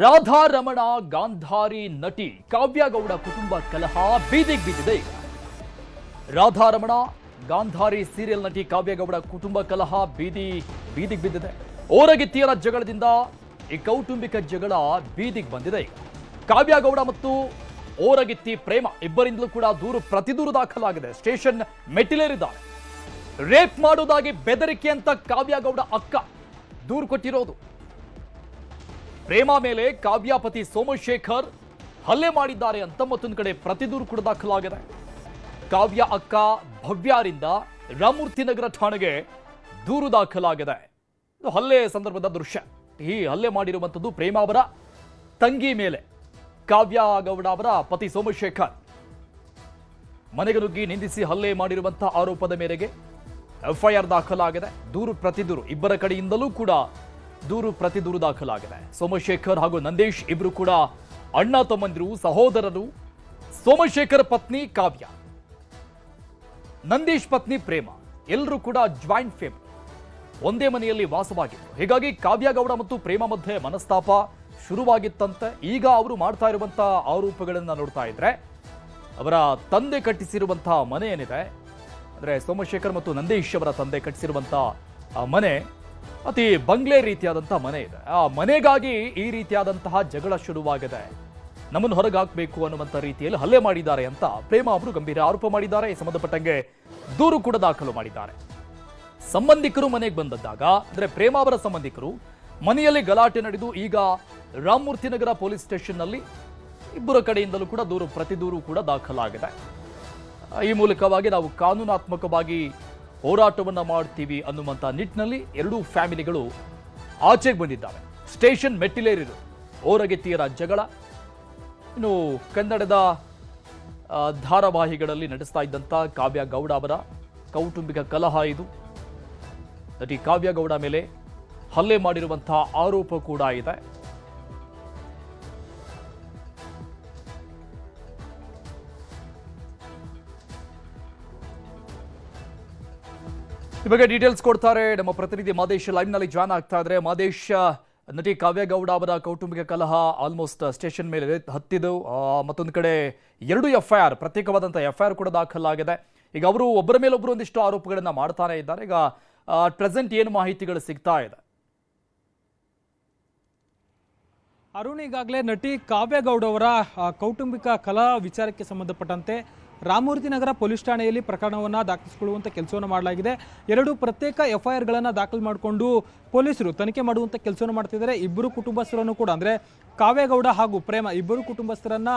ರಾಧಾ ರಮಣ ಗಾಂಧಾರಿ ನಟಿ ಕಾವ್ಯಗೌಡ ಕುಟುಂಬ ಕಲಹ ಬೀದಿಗೆ ಬಿದ್ದಿದೆ. ರಾಧಾ ರಮಣ ಗಾಂಧಾರಿ ಸೀರಿಯಲ್ ನಟಿ ಕಾವ್ಯಗೌಡ ಕುಟುಂಬ ಕಲಹ ಬೀದಿಗೆ ಬಿದ್ದಿದೆ. ಓರಗಿತ್ತಿಯರ ಜಗಳದಿಂದ ಈ ಕೌಟುಂಬಿಕ ಜಗಳ ಬೀದಿಗೆ ಬಂದಿದೆ. ಕಾವ್ಯಗೌಡ ಮತ್ತು ಓರಗಿತ್ತಿ ಪ್ರೇಮ ಇಬ್ಬರಿಂದಲೂ ಕೂಡ ಪ್ರತಿದೂರು ದಾಖಲಾಗಿದೆ. ಸ್ಟೇಷನ್ ಮೆಟ್ಟಿಲೇರಿದ್ದಾರೆ. ರೇಪ್ ಮಾಡುವುದಾಗಿ ಬೆದರಿಕೆ ಅಂತ ಕಾವ್ಯಗೌಡ ಅಕ್ಕ ದೂರು ಕೊಟ್ಟಿರೋದು. ಪ್ರೇಮ ಮೇಲೆ ಕಾವ್ಯ ಪತಿ ಸೋಮಶೇಖರ್ ಹಲ್ಲೆ ಮಾಡಿದ್ದಾರೆ ಅಂತ ಮತ್ತೊಂದು ಕಡೆ ಪ್ರತಿದೂರು ಕೂಡ ದಾಖಲಾಗಿದೆ. ಕಾವ್ಯ ಅಕ್ಕ ಭವ್ಯಾರಿಂದ ರಾಮಮೂರ್ತಿನಗರ ಠಾಣೆಗೆ ದೂರು ದಾಖಲಾಗಿದೆ. ಹಲ್ಲೆ ಸಂದರ್ಭದ ದೃಶ್ಯ. ಈ ಹಲ್ಲೆ ಮಾಡಿರುವಂಥದ್ದು ಪ್ರೇಮ ಅವರ ತಂಗಿ ಮೇಲೆ. ಕಾವ್ಯ ಗೌಡ ಅವರ ಪತಿ ಸೋಮಶೇಖರ್ ಮನೆಗೆ ನುಗ್ಗಿ ನಿಂದಿಸಿ ಹಲ್ಲೆ ಮಾಡಿರುವಂತಹ ಆರೋಪದ ಮೇರೆಗೆ ಎಫ್ಐಆರ್ ದಾಖಲಾಗಿದೆ. ದೂರು ಪ್ರತಿದೂರು ಇಬ್ಬರ ಕಡೆಯಿಂದಲೂ ಕೂಡ ಪ್ರತಿದೂರು ದಾಖಲಾಗಿದೆ. ಸೋಮಶೇಖರ್ ಹಾಗೂ ನಂದೀಶ್ ಇಬ್ರು ಕೂಡ ಅಣ್ಣ ತಮ್ಮಂದಿರು, ಸಹೋದರರು. ಸೋಮಶೇಖರ್ ಪತ್ನಿ ಕಾವ್ಯ, ನಂದೀಶ್ ಪತ್ನಿ ಪ್ರೇಮ, ಎಲ್ಲರೂ ಕೂಡ ಜಾಯಿಂಟ್ ಫ್ಯಾಮಿಲಿ, ಒಂದೇ ಮನೆಯಲ್ಲಿ ವಾಸವಾಗಿತ್ತು. ಹೀಗಾಗಿ ಕಾವ್ಯಗೌಡ ಮತ್ತು ಪ್ರೇಮ ಮಧ್ಯೆ ಮನಸ್ತಾಪ ಶುರುವಾಗಿತ್ತಂತೆ. ಈಗ ಅವರು ಮಾಡ್ತಾ ಇರುವಂತಹ ಆರೋಪಗಳನ್ನ ನೋಡ್ತಾ ಇದ್ರೆ, ಅವರ ತಂದೆ ಕಟ್ಟಿಸಿರುವಂತಹ ಮನೆ ಏನಿದೆ, ಅಂದ್ರೆ ಸೋಮಶೇಖರ್ ಮತ್ತು ನಂದೀಶ್ ಅವರ ತಂದೆ ಕಟ್ಟಿಸಿರುವಂತಹ ಮನೆ ಅತಿ ಬಂಗ್ಲೆ ರೀತಿಯಾದಂತಹ ಮನೆ ಇದೆ. ಆ ಮನೆಗಾಗಿ ಈ ರೀತಿಯಾದಂತಹ ಜಗಳ ಶುರುವಾಗಿದೆ. ನಮ್ಮನ್ನು ಹೊರಗೆ ಹಾಕಬೇಕು ಅನ್ನುವಂಥ ರೀತಿಯಲ್ಲಿ ಹಲ್ಲೆ ಮಾಡಿದ್ದಾರೆ ಅಂತ ಪ್ರೇಮ ಅವರು ಗಂಭೀರ ಆರೋಪ ಮಾಡಿದ್ದಾರೆ. ಈ ಸಂಬಂಧಪಟ್ಟಂಗೆ ದೂರು ಕೂಡ ದಾಖಲು ಮಾಡಿದ್ದಾರೆ. ಸಂಬಂಧಿಕರು ಮನೆಗೆ ಬಂದದ್ದಾಗ, ಅಂದ್ರೆ ಪ್ರೇಮ ಅವರ ಸಂಬಂಧಿಕರು ಮನೆಯಲ್ಲಿ ಗಲಾಟೆ ನಡೆದು ಈಗ ರಾಮಮೂರ್ತಿನಗರ ಪೊಲೀಸ್ ಸ್ಟೇಷನ್ನಲ್ಲಿ ಇಬ್ಬರ ಕಡೆಯಿಂದಲೂ ಕೂಡ ಪ್ರತಿದೂರು ಕೂಡ ದಾಖಲಾಗಿದೆ. ಈ ಮೂಲಕವಾಗಿ ನಾವು ಕಾನೂನಾತ್ಮಕವಾಗಿ ಹೋರಾಟವನ್ನ ಮಾಡ್ತೀವಿ ಅನ್ನುವಂಥ ನಿಟ್ಟಿನಲ್ಲಿ ಎರಡೂ ಫ್ಯಾಮಿಲಿಗಳು ಆಚೆಗೆ ಬಂದಿದ್ದಾವೆ. ಸ್ಟೇಷನ್ ಮೆಟ್ಟಿಲೇರಿರು ಓರಗೆತ್ತಿಯರ ಜಗಳ. ಇನ್ನು ಕನ್ನಡದ ಧಾರಾವಾಹಿಗಳಲ್ಲಿ ನಡೆಸ್ತಾ ಇದ್ದಂಥ ಕಾವ್ಯ ಗೌಡ ಅವರ ಕೌಟುಂಬಿಕ ಕಲಹ ಇದು. ನಟಿ ಕಾವ್ಯ ಗೌಡ ಮೇಲೆ ಹಲ್ಲೆ ಮಾಡಿರುವಂತಹ ಆರೋಪ ಕೂಡ ಇದೆ. ಈ ಬಗ್ಗೆ ಡೀಟೇಲ್ಸ್ ಕೊಡ್ತಾರೆ ನಮ್ಮ ಪ್ರತಿನಿಧಿ ಮಾದೇಶ್. ಲೈವ್ ನಲ್ಲಿ ಜಾಯ್ನ್ ಆಗ್ತಾ ಇದ್ರೆ. ಮಾದೇಶ್, ನಟಿ ಕಾವ್ಯಗೌಡ ಅವರ ಕೌಟುಂಬಿಕ ಕಲಹ ಆಲ್ಮೋಸ್ಟ್ ಸ್ಟೇಷನ್ ಮೇಲೆ ಹತ್ತಿದ್ದು. ಮತ್ತೊಂದು ಕಡೆ ಎರಡು ಎಫ್ಐಆರ್, ಪ್ರತ್ಯೇಕವಾದಂತಹ ಎಫ್ಐಆರ್ ಕೂಡ ದಾಖಲಾಗಿದೆ. ಈಗ ಅವರು ಒಬ್ಬರ ಮೇಲೊಬ್ಬರು ಒಂದಿಷ್ಟು ಆರೋಪಗಳನ್ನ ಮಾಡ್ತಾನೆ ಇದ್ದಾರೆ. ಈಗ ಪ್ರೆಸೆಂಟ್ ಏನು ಮಾಹಿತಿಗಳು ಸಿಗ್ತಾ ಇದೆ? ಅರುಣ್, ಈಗಾಗಲೇ ನಟಿ ಕಾವ್ಯಗೌಡ ಅವರ ಕೌಟುಂಬಿಕ ಕಲಹ ವಿಚಾರಕ್ಕೆ ಸಂಬಂಧಪಟ್ಟಂತೆ ರಾಮಮೂರ್ತಿನಗರ ಪೊಲೀಸ್ ಠಾಣೆಯಲ್ಲಿ ಪ್ರಕರಣವನ್ನು ದಾಖಲಿಸಿಕೊಳ್ಳುವಂಥ ಕೆಲಸವನ್ನು ಮಾಡಲಾಗಿದೆ. ಎರಡು ಪ್ರತ್ಯೇಕ ಎಫ್ಐಆರ್ಗಳನ್ನು ದಾಖಲು ಮಾಡಿಕೊಂಡು ಪೊಲೀಸರು ತನಿಖೆ ಮಾಡುವಂಥ ಕೆಲಸವನ್ನು ಮಾಡ್ತಿದ್ದಾರೆ. ಇಬ್ಬರು ಕುಟುಂಬಸ್ಥರನ್ನು ಕೂಡ, ಅಂದರೆ ಕಾವ್ಯಗೌಡ ಹಾಗೂ ಪ್ರೇಮ ಇಬ್ಬರು ಕುಟುಂಬಸ್ಥರನ್ನ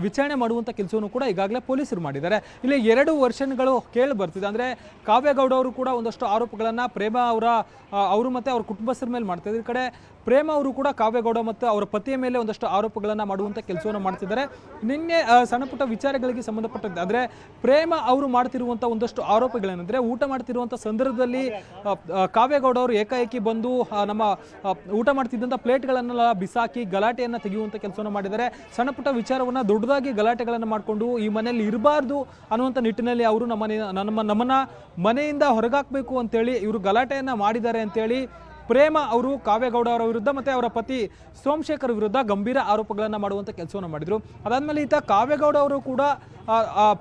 ವಿಚಾರಣೆ ಮಾಡುವಂಥ ಕೆಲಸವನ್ನು ಕೂಡ ಈಗಾಗಲೇ ಪೊಲೀಸರು ಮಾಡಿದ್ದಾರೆ. ಇಲ್ಲಿ 2 ವರ್ಷಗಳು ಕೇಳಿ ಬರ್ತಿದೆ. ಅಂದರೆ ಕಾವ್ಯಗೌಡ ಅವರು ಕೂಡ ಒಂದಷ್ಟು ಆರೋಪಗಳನ್ನು ಪ್ರೇಮ ಅವರು ಮತ್ತು ಅವ್ರ ಕುಟುಂಬಸ್ಥರ ಮೇಲೆ ಮಾಡ್ತಿದ್ದಾರೆ. ಈ ಕಡೆ ಪ್ರೇಮ ಅವರು ಕೂಡ ಕಾವ್ಯಗೌಡ ಮತ್ತು ಅವರ ಪತಿಯ ಮೇಲೆ ಒಂದಷ್ಟು ಆರೋಪಗಳನ್ನು ಮಾಡುವಂಥ ಕೆಲಸವನ್ನು ಮಾಡ್ತಿದ್ದಾರೆ. ನಿನ್ನೆ ಸಣ್ಣ ಪುಟ್ಟ ವಿಚಾರಗಳಿಗೆ ಸಂಬಂಧಪಟ್ಟಂತೆ, ಅಂದರೆ ಪ್ರೇಮ ಅವರು ಮಾಡ್ತಿರುವಂಥ ಒಂದಷ್ಟು ಆರೋಪಗಳೇನೆಂದರೆ, ಊಟ ಮಾಡ್ತಿರುವಂಥ ಸಂದರ್ಭದಲ್ಲಿ ಕಾವ್ಯಗೌಡ ಅವರು ಏಕಾಏಕಿ ಬಂದು ನಮ್ಮ ಊಟ ಮಾಡ್ತಿದ್ದಂಥ ಪ್ಲೇಟ್ಗಳನ್ನೆಲ್ಲ ಬಿಸಾಕಿ ಗಲಾಟೆಯನ್ನು ತೆಗೆಯುವಂಥ ಕೆಲಸವನ್ನು ಮಾಡಿದ್ದಾರೆ. ಸಣ್ಣ ಪುಟ್ಟ ವಿಚಾರವನ್ನು ದೊಡ್ಡದಾಗಿ ಗಲಾಟೆಗಳನ್ನು ಮಾಡಿಕೊಂಡು ಈ ಮನೆಯಲ್ಲಿ ಇರಬಾರ್ದು ಅನ್ನುವಂಥ ನಿಟ್ಟಿನಲ್ಲಿ ಅವರು ನಮ್ಮನ್ನ ಮನೆಯಿಂದ ಹೊರಗಾಕಬೇಕು ಅಂತೇಳಿ ಇವರು ಗಲಾಟೆಯನ್ನು ಮಾಡಿದ್ದಾರೆ ಅಂತೇಳಿ ಪ್ರೇಮ ಅವರು ಕಾವ್ಯಗೌಡ ಅವರ ವಿರುದ್ಧ ಮತ್ತು ಅವರ ಪತಿ ಸೋಮಶೇಖರ್ ವಿರುದ್ಧ ಗಂಭೀರ ಆರೋಪಗಳನ್ನು ಮಾಡುವಂಥ ಕೆಲಸವನ್ನು ಮಾಡಿದರು. ಅದಾದಮೇಲೆ ಈತ ಕಾವ್ಯಗೌಡ ಅವರು ಕೂಡ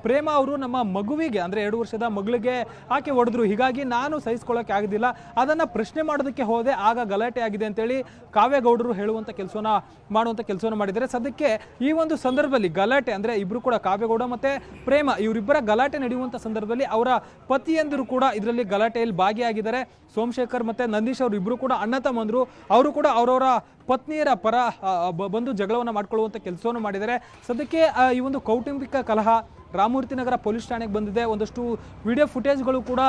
ಪ್ರೇಮ ಅವರು ನಮ್ಮ ಮಗುವಿಗೆ, ಅಂದರೆ 2 ವರ್ಷದ ಮಗಳಿಗೆ ಆಕೆ ಹೊಡೆದ್ರು, ಹೀಗಾಗಿ ನಾನು ಸಹಿಸ್ಕೊಳ್ಳೋಕೆ ಆಗೋದಿಲ್ಲ, ಅದನ್ನು ಪ್ರಶ್ನೆ ಮಾಡೋದಕ್ಕೆ ಹೋದೆ, ಆಗ ಗಲಾಟೆ ಆಗಿದೆ ಅಂತೇಳಿ ಕಾವ್ಯಗೌಡರು ಹೇಳುವಂಥ ಮಾಡುವಂಥ ಕೆಲಸವನ್ನು ಮಾಡಿದ್ದಾರೆ. ಸದ್ಯಕ್ಕೆ ಈ ಒಂದು ಸಂದರ್ಭದಲ್ಲಿ ಗಲಾಟೆ, ಅಂದರೆ ಇಬ್ಬರು ಕೂಡ ಕಾವ್ಯಗೌಡ ಮತ್ತು ಪ್ರೇಮ ಇವರಿಬ್ಬರ ಗಲಾಟೆ ನಡೆಯುವಂಥ ಸಂದರ್ಭದಲ್ಲಿ ಅವರ ಪತಿಯಂದಿರು ಕೂಡ ಇದರಲ್ಲಿ ಗಲಾಟೆಯಲ್ಲಿ ಭಾಗಿಯಾಗಿದ್ದಾರೆ. ಸೋಮಶೇಖರ್ ಮತ್ತು ನಂದೀಶ್ ಅವರು ಇಬ್ಬರು ಕೂಡ ಅಣ್ಣ ತಮ್ಮಂದರು. ಅವರು ಕೂಡ ಅವರವರ ಪತ್ನಿಯರ ಪರ ಬಂದು ಜಗಳವನ್ನು ಮಾಡಿಕೊಳ್ಳುವಂಥ ಕೆಲಸವನ್ನು ಮಾಡಿದ್ದಾರೆ. ಸದ್ಯಕ್ಕೆ ಈ ಒಂದು ಕೌಟುಂಬಿಕ ಕಲಹ ರಾಮಮೂರ್ತಿನಗರ ಪೊಲೀಸ್ ಠಾಣೆಗೆ ಬಂದಿದೆ. ಒಂದಷ್ಟು ವಿಡಿಯೋ ಫುಟೇಜ್ಗಳು ಕೂಡ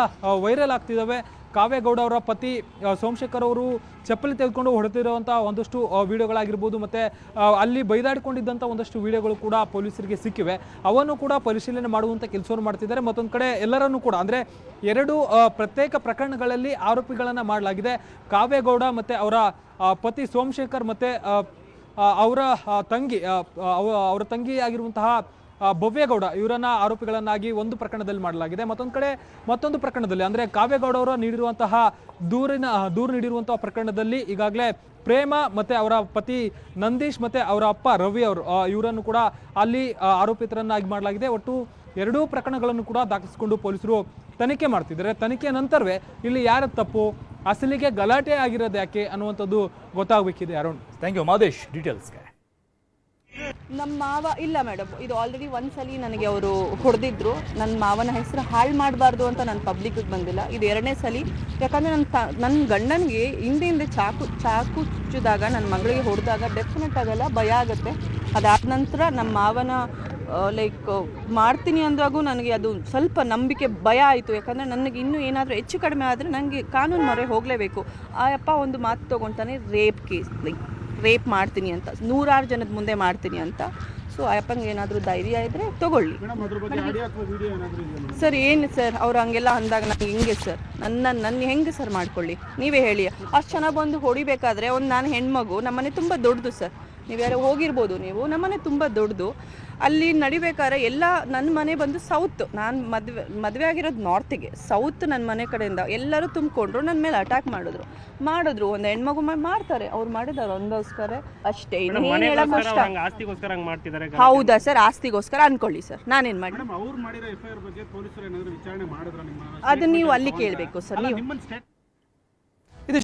ವೈರಲ್ ಆಗ್ತಿದ್ದಾವೆ. ಕಾವ್ಯಗೌಡ ಅವರ ಪತಿ ಸೋಮಶೇಖರ್ ಅವರು ಚಪ್ಪಲಿ ತೆಗೆದುಕೊಂಡು ಹೊಡೆದಿರುವಂಥ ಒಂದಷ್ಟು ವಿಡಿಯೋಗಳಾಗಿರ್ಬೋದು, ಮತ್ತು ಅಲ್ಲಿ ಬೈದಾಡಿಕೊಂಡಿದ್ದಂಥ ಒಂದಷ್ಟು ವಿಡಿಯೋಗಳು ಕೂಡ ಪೊಲೀಸರಿಗೆ ಸಿಕ್ಕಿವೆ. ಅವನ್ನು ಕೂಡ ಪರಿಶೀಲನೆ ಮಾಡುವಂಥ ಕೆಲಸವನ್ನು ಮಾಡ್ತಿದ್ದಾರೆ. ಮತ್ತೊಂದು ಕಡೆ ಎಲ್ಲರನ್ನೂ ಕೂಡ, ಅಂದರೆ 2 ಪ್ರತ್ಯೇಕ ಪ್ರಕರಣಗಳಲ್ಲಿ ಆರೋಪಿಗಳನ್ನು ಮಾಡಲಾಗಿದೆ. ಕಾವ್ಯಗೌಡ ಮತ್ತು ಅವರ ಪತಿ ಸೋಮಶೇಖರ್ ಮತ್ತು ಅವರ ತಂಗಿ ಆಗಿರುವಂತಹ ಭವ್ಯಗೌಡ ಇವರನ್ನ ಆರೋಪಿಗಳನ್ನಾಗಿ ಒಂದು ಪ್ರಕರಣದಲ್ಲಿ ಮಾಡಲಾಗಿದೆ. ಮತ್ತೊಂದು ಪ್ರಕರಣದಲ್ಲಿ ಅಂದ್ರೆ ಕಾವ್ಯಗೌಡ ಅವರು ನೀಡಿರುವಂತಹ ದೂರು ನೀಡಿರುವಂತಹ ಪ್ರಕರಣದಲ್ಲಿ ಈಗಾಗಲೇ ಪ್ರೇಮ ಮತ್ತು ಅವರ ಪತಿ ನಂದೀಶ್ ಮತ್ತು ಅವರ ಅಪ್ಪ ರವಿ ಅವರು ಇವರನ್ನು ಕೂಡ ಅಲ್ಲಿ ಆರೋಪಿತರನ್ನಾಗಿ ಮಾಡಲಾಗಿದೆ. ಒಟ್ಟು 2 ಪ್ರಕರಣಗಳನ್ನು ಕೂಡ ದಾಖಲಿಸಿಕೊಂಡು ಪೊಲೀಸರು ತನಿಖೆ ಮಾಡ್ತಿದ್ದಾರೆ. ತನಿಖೆ ನಂತರವೇ ಇಲ್ಲಿ ಯಾರ ತಪ್ಪು, ಅಸಲಿಗೆ ಗಲಾಟೆ ಆಗಿರೋದು ಯಾಕೆ ಅನ್ನುವಂಥದ್ದು ಗೊತ್ತಾಗಬೇಕಿದೆ. ಅರುಣ್, ಥ್ಯಾಂಕ್ ಯು ಮಾದೇಶ್ ಡೀಟೇಲ್ಸ್ಗೆ. ನಮ್ಮ ಮಾವ ಇಲ್ಲ ಮೇಡಮ್, ಇದು ಆಲ್ರೆಡಿ ಒಂದ್ಸಲಿ ನನಗೆ ಅವರು ಹೊಡೆದಿದ್ರು. ನನ್ನ ಮಾವನ ಹೆಸರು ಹಾಳು ಮಾಡಬಾರ್ದು ಅಂತ ನಾನು ಪಬ್ಲಿಕ್ಗೆ ಬಂದಿಲ್ಲ. ಇದು 2ನೇ ಸಲ. ಯಾಕಂದರೆ ನನ್ನ ಗಂಡನಿಗೆ ಹಿಂದೆ ಚಾಕು ಚುಚ್ಚಿದಾಗ ನನ್ನ ಮಗಳಿಗೆ ಹೊಡೆದಾಗ ಡೆಫಿನೆಟ್ ಆಗೆಲ್ಲ ಭಯ ಆಗುತ್ತೆ. ಅದಾದ ನಂತರ ನಮ್ಮ ಮಾವನ ಲೈಕ್ ಮಾಡ್ತೀನಿ ಅಂದಾಗೂ ನನಗೆ ಅದು ಸ್ವಲ್ಪ ನಂಬಿಕೆ ಭಯ ಆಯಿತು. ಯಾಕಂದರೆ ನನಗೆ ಇನ್ನೂ ಏನಾದರೂ ಹೆಚ್ಚು ಕಡಿಮೆ ಆದರೆ ನನಗೆ ಕಾನೂನು ಮೊರೆ ಹೋಗಲೇಬೇಕು. ಆ ಅಪ್ಪ ಒಂದು ಮಾತು ತೊಗೊಳ್ತಾನೆ, ರೇಪ್ ಕೇಸ್, ಲೈಕ್ ರೇಪ್ ಮಾಡ್ತೀನಿ ಅಂತ, 100 ಜನದ ಮುಂದೆ ಮಾಡ್ತೀನಿ ಅಂತ. ಸೊ ಆ ಅಪ್ಪಂಗೆ ಏನಾದರೂ ಧೈರ್ಯ ಇದ್ದರೆ ತೊಗೊಳ್ಳಿ ಸರ್. ಏನು ಸರ್ ಅವ್ರು ಹಂಗೆಲ್ಲ ಅಂದಾಗ ನನಗೆ ಹೆಂಗೆ ಸರ್, ನನ್ನ ಹೆಂಗೆ ಸರ್ ಮಾಡ್ಕೊಳ್ಳಿ, ನೀವೇ ಹೇಳಿ. ಅಷ್ಟು ಚೆನ್ನಾಗಿ ಬಂದು ಹೊಡಿಬೇಕಾದ್ರೆ ನಾನು ಹೆಣ್ಮಗು, ನಮ್ಮನೆ ತುಂಬ ದೊಡ್ಡದು ಸರ್, ನೀವು ಯಾರೋ ಹೋಗಿರ್ಬೋದು ನೀವು, ನಮ್ಮನೆ ತುಂಬ ದೊಡ್ಡದು. ಅಲ್ಲಿ ನಡಿಬೇಕಾದ್ರೆ ಎಲ್ಲ ನನ್ನ ಮನೆ ಬಂದು ಸೌತ್, ನಾನು ಮದುವೆ ಆಗಿರೋದು ನಾರ್ತಿಗೆ, ಸೌತ್ ನನ್ನ ಮನೆ ಕಡೆಯಿಂದ ಎಲ್ಲರೂ ತುಂಬಿಕೊಂಡ್ರು, ನನ್ನ ಮೇಲೆ ಅಟ್ಯಾಕ್ ಮಾಡಿದ್ರು. ಒಂದು ಹೆಣ್ಮಗು ಮಾಡ್ತಾರೆ, ಅವ್ರು ಮಾಡಿದಾರೆ ಒಂದೋಸ್ಕರ ಅಷ್ಟೇ. ಹೌದಾ ಸರ್, ಆಸ್ತಿಗೋಸ್ಕರ ಅನ್ಕೊಳ್ಳಿ ಸರ್, ನಾನೇನು ಮಾಡಿ ಅದು ನೀವು ಅಲ್ಲಿ ಕೇಳಬೇಕು ಸರ್. ನೀವು